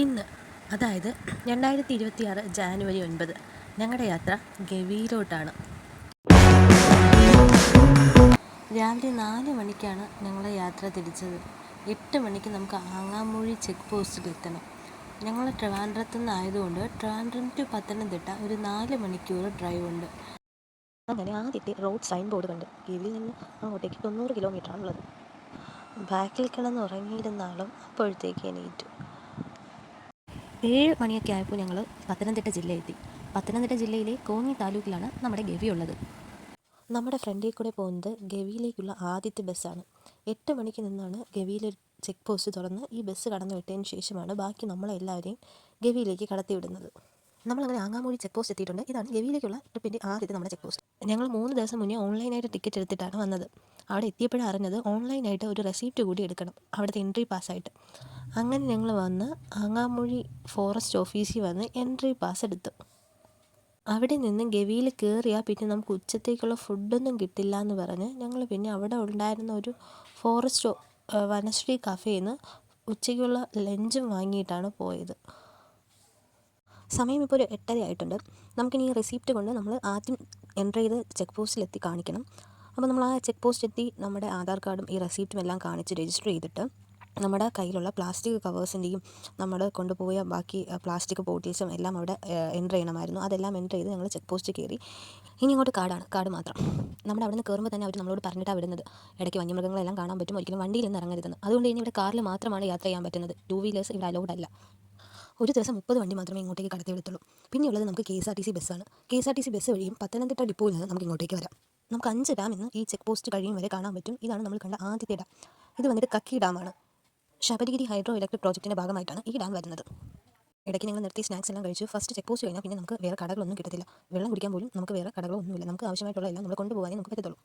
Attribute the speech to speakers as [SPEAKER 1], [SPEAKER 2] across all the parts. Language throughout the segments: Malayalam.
[SPEAKER 1] ഇന്ന്, അതായത് 2026 ജാനുവരി 9, ഞങ്ങളുടെ യാത്ര ഗവിയിലോട്ടാണ്. രാവിലെ 4 മണിക്കാണ് ഞങ്ങളുടെ യാത്ര തിരിച്ചത്. 8 മണിക്ക് നമുക്ക് ആങ്ങാമൂഴി ചെക്ക് പോസ്റ്റിൽ എത്തണം. ഞങ്ങൾ ട്രിവാൻഡ്രത്തു നിന്നായതുകൊണ്ട് ട്രിവാൻഡ്രം ടു പത്തനംതിട്ട ഒരു 4 മണിക്കൂർ ഡ്രൈവ് ഉണ്ട്. അങ്ങനെ ആദ്യത്തെ റോഡ് സൈൻ ബോർഡ് കണ്ട്. ഗവിയിൽ നിന്ന് അങ്ങോട്ടേക്ക് 90 കിലോമീറ്ററാണുള്ളത്. ബാക്കിൽ കിടന്ന് ഉറങ്ങിയിരുന്ന ആളും അപ്പോഴത്തേക്ക് എണീറ്റു. 7 മണിയൊക്കെ ആയപ്പോൾ ഞങ്ങൾ പത്തനംതിട്ട ജില്ലയെത്തി. പത്തനംതിട്ട ജില്ലയിലെ കോന്നി താലൂക്കിലാണ് നമ്മുടെ ഗവി ഉള്ളത്. നമ്മുടെ ഫ്രണ്ടിൽ കൂടെ പോകുന്നത് ഗവിയിലേക്കുള്ള ആദ്യത്തെ ബസ്സാണ്. 8 മണിക്ക് നിന്നാണ് ഗവിയിലെ ചെക്ക് പോസ്റ്റ് തുറന്ന് ഈ ബസ് കടന്നു വിട്ടതിന് ശേഷമാണ് ബാക്കി നമ്മളെല്ലാവരെയും ഗവിയിലേക്ക് കടത്തിവിടുന്നത്. നമ്മളങ്ങനെ ആങ്ങാമൂഴി ചെക്ക് പോസ്റ്റ് എത്തിയിട്ടുണ്ട്. ഇതാണ് ഗവിയിലേക്കുള്ള ട്രിപ്പിൻ്റെ ആദ്യത്തെ നമ്മുടെ ചെക്ക് പോസ്റ്റ്. ഞങ്ങൾ 3 ദിവസം മുന്നേ ഓൺലൈനായിട്ട് ടിക്കറ്റ് എടുത്തിട്ടാണ് വന്നത്. അവിടെ എത്തിയപ്പോഴാണ് അറിഞ്ഞത് ഓൺലൈനായിട്ട് ഒരു റെസിപ്റ്റ് കൂടി എടുക്കണം, അവിടുത്തെ എൻട്രി പാസ്സായിട്ട്. അങ്ങനെ ഞങ്ങൾ വന്ന് ആങ്ങാമൂഴി ഫോറസ്റ്റ് ഓഫീസിൽ വന്ന് എൻട്രി പാസ് എടുത്തു. അവിടെ നിന്ന് ഗവിയിൽ കയറിയാൽ പിന്നെ നമുക്ക് ഉച്ചത്തേക്കുള്ള ഫുഡൊന്നും കിട്ടില്ല എന്ന് പറഞ്ഞ് ഞങ്ങൾ പിന്നെ അവിടെ ഉണ്ടായിരുന്ന ഒരു ഫോറസ്റ്റ് വനശ്രീ കഫേയിൽ നിന്ന് ഉച്ചയ്ക്കുള്ള ലഞ്ചും വാങ്ങിയിട്ടാണ് പോയത്. സമയം ഇപ്പോൾ ഒരു 8:30 ആയിട്ടുണ്ട്. നമുക്കിനി ഈ റെസിപ്റ്റ് കൊണ്ട് നമ്മൾ ആദ്യം എൻ്റർ ചെയ്ത് ചെക്ക് പോസ്റ്റിലെത്തി കാണിക്കണം. അപ്പോൾ നമ്മൾ ആ ചെക്ക് പോസ്റ്റ് എത്തി നമ്മുടെ ആധാർ കാർഡും ഈ റെസിപ്റ്റും എല്ലാം കാണിച്ച് രജിസ്റ്റർ ചെയ്തിട്ട് നമ്മുടെ കയ്യിലുള്ള പ്ലാസ്റ്റിക് കവേഴ്സിൻ്റെയും നമ്മൾ കൊണ്ടുപോയ ബാക്കി പ്ലാസ്റ്റിക് ബോട്ടിൽസും എല്ലാം അവിടെ എൻ്റർ ചെയ്യണമായിരുന്നു. അതെല്ലാം എൻ്റർ ചെയ്ത് ഞങ്ങൾ ചെക്ക് പോസ്റ്റ് കയറി. ഇനി ഇങ്ങോട്ട് കാർഡ് മാത്രം. നമ്മുടെ അവിടെ നിന്ന് കയറുമ്പോൾ തന്നെ അവർ നമ്മളോട് പറഞ്ഞിട്ടാണ് വിടുന്നത്, ഇടയ്ക്ക് വന്യമൃഗങ്ങളെല്ലാം കാണാൻ പറ്റും, ഒരിക്കലും വണ്ടിയിൽ നിന്ന് ഇറങ്ങരുതെന്ന്. അതുകൊണ്ട് ഇനി ഇവിടെ കാറിൽ മാത്രമാണ് യാത്ര ചെയ്യാൻ പറ്റുന്നത്. 2 വീലേഴ്സ് ഇവിടെ അലൗഡ് അല്ല. ഒരു ദിവസം 30 വണ്ടി മാത്രമേ ഇങ്ങോട്ടേക്ക് കടത്തിവിടത്തുള്ളൂ. പിന്നെയുള്ളത് നമുക്ക് KSRTC ബസ്സാണ്. KSRTC ബസ് വഴിയും പത്തനംതിട്ട ഡിപ്പോയിൽ നിന്ന് നമുക്ക് ഇങ്ങോട്ടേക്ക് വരാം. നമുക്ക് 5 ഡാം ഇന്ന് ഈ ചെക്ക് പോസ്റ്റ് കഴിയും വരെ കാണാൻ പറ്റും. ഇതാണ് നമ്മൾ കണ്ട ആദ്യത്തെ ഡാം. ഇത് വന്നിട്ട് കക്കി ഡാമാണ്. ശബരിഗിരി ഹൈഡ്രോ ഇലക്ട്രിക് പ്രോജക്റ്റിൻ്റെ ഭാഗമായിട്ടാണ് ഈ ഡാം വരുന്നത്. ഇടയ്ക്ക് ഞങ്ങൾ നിർത്തി സ്നാക്സ് എല്ലാം കഴിച്ചു. ഫസ്റ്റ് ചെക്ക് പോസ്റ്റ് കഴിഞ്ഞാൽ പിന്നെ നമുക്ക് വേറെ കടകളൊന്നും കിട്ടത്തില്ല. വെള്ളം കുടിക്കാൻ പോലും നമുക്ക് വേറെ കടകളൊന്നുമില്ല. നമുക്ക് ആവശ്യമായിട്ടുള്ള എല്ലാം നമ്മൾ കൊണ്ടുപോകാനേ നമുക്ക് പറ്റത്തുള്ളൂ.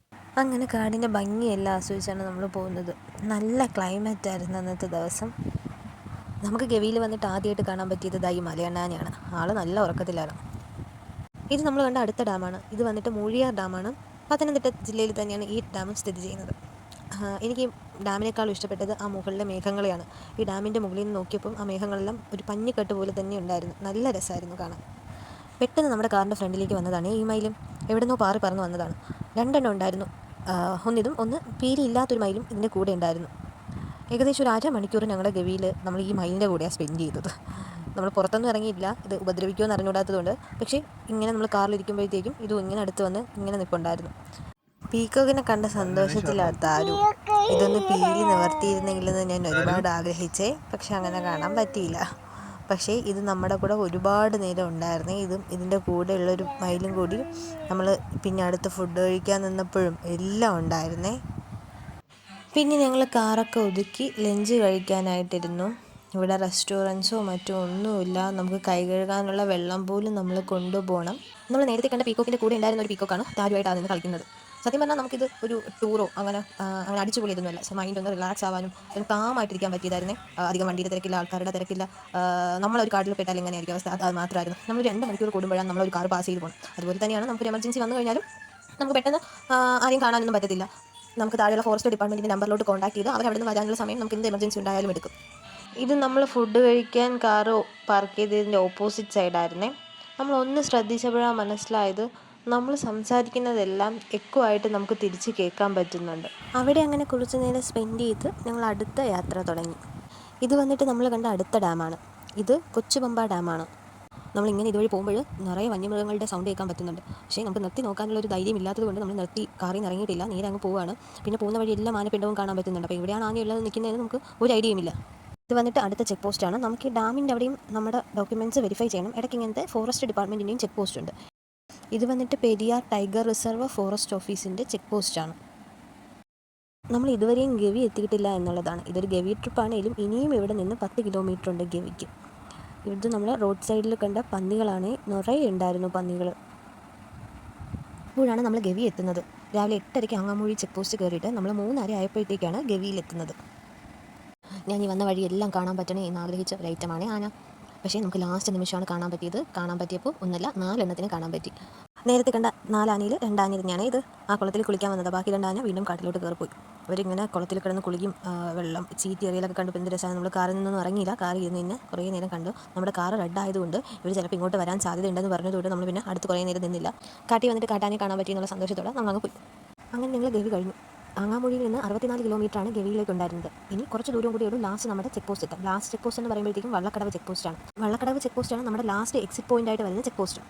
[SPEAKER 1] അങ്ങനെ കാടിൻ്റെ ഭംഗിയെല്ലാം ആസ്വദിച്ചാണ് നമ്മൾ പോകുന്നത്. നല്ല ക്ലൈമറ്റ് ആയിരുന്നു അന്നത്തെ ദിവസം. നമുക്ക് ഗവിയിൽ വന്നിട്ട് ആദ്യമായിട്ട് കാണാൻ പറ്റിയത് ഈ മലയണ്ണാനെയാണ്. ആൾ നല്ല ഉറക്കത്തിലാണ്. ഇത് നമ്മൾ കണ്ട അടുത്ത ഡാമാണ്. ഇത് വന്നിട്ട് മൂഴിയാർ ഡാമാണ്. പത്തനംതിട്ട ജില്ലയിൽ തന്നെയാണ് ഈ ഡാം സ്ഥിതി ചെയ്യുന്നത്. എനിക്ക് ഡാമിനേക്കാളും ഇഷ്ടപ്പെട്ടത് ആ മുകളിലെ മേഘങ്ങളെയാണ്. ഈ ഡാമിൻ്റെ മുകളിൽ നിന്ന് നോക്കിയപ്പം ആ മേഘങ്ങളെല്ലാം ഒരു പഞ്ഞിക്കെട്ട് പോലെ തന്നെ ഉണ്ടായിരുന്നു. നല്ല രസമായിരുന്നു കാണാൻ. പെട്ടെന്ന് നമ്മുടെ കാറിൻ്റെ ഫ്രണ്ടിലേക്ക് വന്നതാണ് ഈ മയിലും. എവിടുന്നോ പാറി പറന്ന് വന്നതാണ്. 2 എണ്ണം ഉണ്ടായിരുന്നു. ഒന്ന് പീലി ഇല്ലാത്തൊരു മയിലും ഇതിൻ്റെ കൂടെ ഉണ്ടായിരുന്നു. ഏകദേശം ഒരു 1/2 മണിക്കൂർ ഞങ്ങളുടെ ഗവിയിൽ നമ്മൾ ഈ മയിലിൻ്റെ കൂടെയാണ് സ്പെൻഡ് ചെയ്തത്. നമ്മൾ പുറത്തൊന്നും ഇറങ്ങിയില്ല, ഇത് ഉപദ്രവിക്കുമോ എന്ന് അറിഞ്ഞുകൂടാത്തതുകൊണ്ട്. പക്ഷേ ഇങ്ങനെ നമ്മൾ കാറിലിരിക്കുമ്പോഴത്തേക്കും ഇതും ഇങ്ങനെ അടുത്ത് വന്ന് ഇങ്ങനെ നിൽപ്പുണ്ടായിരുന്നു. പീക്കോക്കിനെ കണ്ട സന്തോഷത്തിലാണ് താരും. ഇതൊന്ന് പീലി നിവർത്തിയിരുന്നെങ്കിലെന്ന് ഞാൻ ഒരുപാട് ആഗ്രഹിച്ചേ, പക്ഷെ അങ്ങനെ കാണാൻ പറ്റിയില്ല. പക്ഷേ ഇത് നമ്മുടെ കൂടെ ഒരുപാട് നേരം ഉണ്ടായിരുന്നേ. ഇതിൻ്റെ കൂടെ ഉള്ളൊരു മയിലും കൂടി നമ്മൾ പിന്നെ അടുത്ത് ഫുഡ് കഴിക്കാൻ നിന്നപ്പോഴും എല്ലാം ഉണ്ടായിരുന്നേ. പിന്നെ ഞങ്ങൾ കാറൊക്കെ ഒതുക്കി ലഞ്ച് കഴിക്കാനായിട്ടിരുന്നു. ഇവിടെ റെസ്റ്റോറൻറ്റ്സോ മറ്റോ ഒന്നുമില്ല. നമുക്ക് കൈ കഴുകാനുള്ള വെള്ളം പോലും നമ്മൾ കൊണ്ടുപോകണം. നമ്മൾ നേരത്തെ കണ്ട പീക്കോക്കിൻ്റെ കൂടെ ഉണ്ടായിരുന്ന ഒരു പീക്കോക്കാണ് താരുമായിട്ടാണ് നിന്ന് കളിക്കുന്നത്. സത്യം പറഞ്ഞാൽ നമുക്കിത് ഒരു ടൂറോ അങ്ങനെ അടിച്ചുപൊളിയൊന്നുമല്ല. മൈൻഡ് ഒന്ന് റിലാക്സ് ആവാനും കാമായിട്ടിരിക്കാൻ പറ്റിയതായിരുന്നേ. അധികം വണ്ടിയുടെ തിരക്കില്ല, ആൾക്കാരുടെ തിരക്കില്ല. നമ്മളൊരു കാർഡിൽ പെട്ടാൽ എങ്ങനെയായിരിക്കും അവസ്ഥ, അത് മാത്രമായിരുന്നു. നമ്മൾ 2 മണിക്കൂർ കൂടുമ്പോഴാണ് നമ്മളൊരു കാർ പാസ് ചെയ്ത് പോകണം. അതുപോലെ തന്നെയാണ് നമുക്കൊരു എമർജൻസി വന്നു കഴിഞ്ഞാലും നമുക്ക് പെട്ടെന്ന് ആരെയും കാണാനൊന്നും പറ്റത്തില്ല. നമുക്ക് താഴെയുള്ള ഫോറസ്റ്റ് ഡിപ്പാർട്ട്മെൻറ്റിൻ്റെ നമ്പറിലോട്ട് കോൺടാക്ട് ചെയ്ത് അവർ അവിടെ നിന്ന് വരാനുള്ള സമയം നമുക്ക് എന്ത് എമർജൻസി ഉണ്ടായാലും എടുക്കും. ഇത് നമ്മൾ ഫുഡ് കഴിക്കാൻ കാറ് പാർക്ക് ചെയ്തതിൻ്റെ ഓപ്പോസിറ്റ് സൈഡായിരുന്നേ. നമ്മളൊന്ന് ശ്രദ്ധിച്ചപ്പോഴാണ് മനസ്സിലായത് നമ്മൾ സംസാരിക്കുന്നതെല്ലാം എക്കോ ആയിട്ട് നമുക്ക് തിരിച്ച് കേൾക്കാൻ പറ്റുന്നുണ്ട്. അവിടെ അങ്ങനെ കുറച്ച് നേരം സ്പെൻഡ് ചെയ്ത് ഞങ്ങൾ അടുത്ത യാത്ര തുടങ്ങി. ഇത് വന്നിട്ട് നമ്മൾ കണ്ട അടുത്ത ഡാമാണ്. ഇത് കൊച്ചുപമ്പ ഡാമാണ്. നമ്മളിങ്ങനെ ഇതുവഴി പോകുമ്പോൾ നിറയെ വന്യമൃഗങ്ങളുടെ സൗണ്ട് കേൾക്കാൻ പറ്റുന്നുണ്ട്. പക്ഷേ നമുക്ക് നിർത്തി നോക്കാനുള്ള ഒരു ധൈര്യം ഇല്ലാത്തത് കൊണ്ട് നമ്മൾ നിർത്തി കാറിൽ നിന്ന് ഇറങ്ങിയിട്ടില്ല, നേരെ അങ്ങ് പോവുകയാണ്. പിന്നെ പോകുന്ന വഴി എല്ലാം ആനപ്പിണ്ടവും കാണാൻ പറ്റുന്നുണ്ട്. അപ്പോൾ എവിടെയാണ് ആനയുള്ളത് നിൽക്കുന്നതെന്ന് നമുക്ക് ഒരു ഐഡിയയുമില്ല. ഇത് വന്നിട്ട് അടുത്ത ചെക്ക് പോസ്റ്റാണ്. നമുക്ക് ഈ ഡാമിൻ്റെ അവിടെയും നമ്മുടെ ഡോക്യുമെൻറ്റ്സ് വെരിഫൈ ചെയ്യണം. ഇടയ്ക്ക് ഇങ്ങനത്തെ ഫോറസ്റ്റ് ഡിപ്പാർട്ട്മെൻറ്റിൻ്റെയും ചെക്ക് പോസ്റ്റ് ഉണ്ട്. ഇത് വന്നിട്ട് പെരിയാർ ടൈഗർ റിസർവ് ഫോറസ്റ്റ് ഓഫീസിൻ്റെ ചെക്ക് പോസ്റ്റാണ്. നമ്മൾ ഇതുവരെയും ഗവി എത്തിയിട്ടില്ല എന്നുള്ളതാണ്. ഇതൊരു ഗവി ട്രിപ്പാണെങ്കിലും ഇനിയും ഇവിടെ നിന്ന് 10 കിലോമീറ്റർ ഉണ്ട് ഗവിക്ക്. ഇത് നമ്മൾ റോഡ് സൈഡിൽ കണ്ട പന്നികളാണ്. നിറയെ ഉണ്ടായിരുന്നു പന്നികൾ. ഇപ്പോഴാണ് നമ്മൾ ഗവി എത്തുന്നത്. രാവിലെ 8:30 ആങ്ങാമൂഴി ചെക്ക് പോസ്റ്റ് കയറിയിട്ട് നമ്മൾ 3:30 ആയപ്പോഴത്തേക്കാണ് ഗവിയിലെത്തുന്നത്. ഞാൻ ഈ വന്ന വഴി എല്ലാം കാണാൻ പറ്റണേ എന്ന് ആഗ്രഹിച്ച ഒരു ഐറ്റമാണ് ആന. പക്ഷേ നമുക്ക് ലാസ്റ്റ് നിമിഷമാണ് കാണാൻ പറ്റിയത്. കാണാൻ പറ്റിയപ്പോൾ 4 എണ്ണത്തിന് കാണാൻ പറ്റി. നേരത്തെ കണ്ട 4 ആനയിൽ 2 ആന തന്നെയാണ് ഇത്. ആ കുളത്തിൽ കുളിക്കാൻ വന്നത്. ബാക്കി 2 ആന വീണ്ടും കാട്ടിലോട്ട് കയറിപ്പോയി. അവരിങ്ങനെ കുളത്തിൽ കിടന്ന് കുളിക്കും, വെള്ളം ചീറ്റി എറിയലൊക്കെ കണ്ടു. എന്ത് രസമാണ്. നമ്മൾ കാറിൽ നിന്നൊന്നും ഇറങ്ങിയില്ല, കാറിൽ ഇരുന്ന് കുറേ നേരം കണ്ടു. നമ്മുടെ കാറ് റെഡ് ആയതുകൊണ്ട് ഇവർ ചിലപ്പോൾ ഇങ്ങോട്ട് വരാൻ സാധ്യതയുണ്ടെന്ന് പറഞ്ഞതുകൊണ്ട് നമ്മൾ പിന്നെ അടുത്ത് കുറേ നേരം നിന്നില്ല. കാട്ടി വന്നിട്ട് കാട്ടാനെ കാണാൻ പറ്റിയെന്നുള്ള സന്തോഷത്തോടെ നമ്മളങ്ങ് പോയി. അങ്ങനെ ഞങ്ങൾ ഗവി കഴിഞ്ഞു. ആങ്ങാമൂഴിയിൽ നിന്ന് 64 കിലോമീറ്ററാണ് ഗവിയിലേക്ക് ഉണ്ടായിരുന്നത്. ഇനി കുറച്ച് ദൂരം കൂടിയുള്ളൂ ലാസ്റ്റ് നമ്മുടെ ചെക്ക് പോസ്റ്റ് എത്താം. ലാസ്റ്റ് ചെക്ക് പോസ്റ്റ് എന്ന് പറയുമ്പോഴത്തേക്കും വള്ളക്കടവ് ചെക്ക് പോസ്റ്റാണ്. വള്ളക്കടവ് ചെക്ക് പോസ്റ്റാണ് നമ്മുടെ ലാസ്റ്റ് എക്സിറ്റ് പോയിന്റ് ആയിട്ട് വരുന്ന ചെക്ക് പോസ്റ്റ്.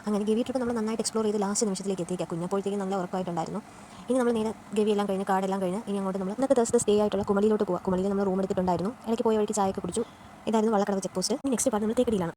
[SPEAKER 1] അങ്ങനെ ഗവി ട്രിപ്പ് നമ്മൾ നന്നായിട്ട് എക്സ്പ്ലോർ ചെയ്ത് ലാസ്റ്റ് നിമിഷത്തിലേക്ക് എത്തിക്കുക. കുഞ്ഞപ്പോഴത്തേക്കും നല്ല ഉറപ്പായിട്ടുണ്ടായിരുന്നു. ഇനി നമ്മൾ നേരെ ഗവിയെല്ലാം കഴിഞ്ഞ് കാടെല്ലാം കഴിഞ്ഞ് ഇനി അങ്ങോട്ട് നമ്മൾ ഇന്നത്തെ ദിവസത്തെ സ്റ്റേ ആയിട്ടുള്ള കുമളിയിലോട്ട് പോകുക. കുമളിയിൽ നമ്മൾ റൂം എടുത്തിട്ടുണ്ടായിരുന്നു. ഇടയ്ക്ക് പോയ വഴിക്ക് ചായയൊക്കെ കുടിച്ചു. ഇതായിരുന്നു വള്ളക്കടവ് ചെക്ക് പോസ്റ്റ്. ഇനി നെക്സ്റ്റ് പാർട്ട് നമ്മൾ തേക്കടിയിലാണ്.